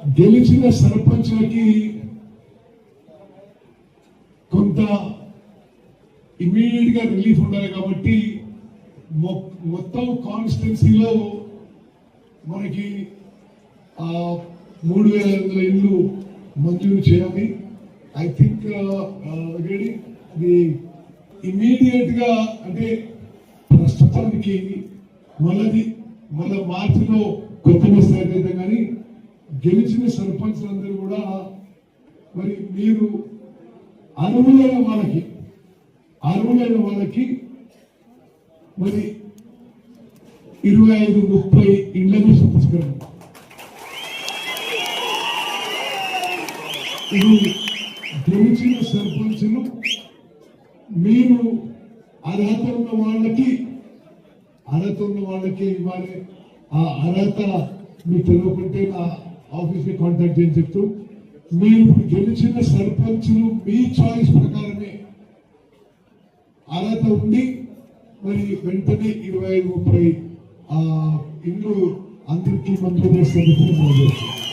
గెలిచిన సర్పంచ్లకి కొంత ఇమీడియట్ గా రిలీఫ్ ఉండాలి కాబట్టి మొత్తం కాన్స్టిట్యున్సీలో మనకి 3,500 ఇళ్ళు మంజూరు చేయాలి. ఐ థింక్ ఇమీడియట్ గా అంటే ప్రస్తుతానికి మళ్ళీ మార్చిలో కొత్త వస్తాయి కానీ గెలిచిన సర్పంచ్లందరూ కూడా మరి మీరు అర్హులైన వాళ్ళకి మరి 25-30 ఇళ్లను చూపించగలరు. ఇది గెలిచిన సర్పంచులు మీరు అర్హత ఉన్న వాళ్ళకి ఇవ్వాలి. ఆ అర్హత మీకు తెలియకుంటే నా ఆఫీస్ ని కాంటాక్ట్ చేయని చెప్తూ మీరు గెలిచిన సర్పంచులు మీ చాయిస్ ప్రకారమే అర్హత ఉండి మరి వెంటనే 25-30 ఇల్లు అందరికీ మంజూరు చేస్తారు.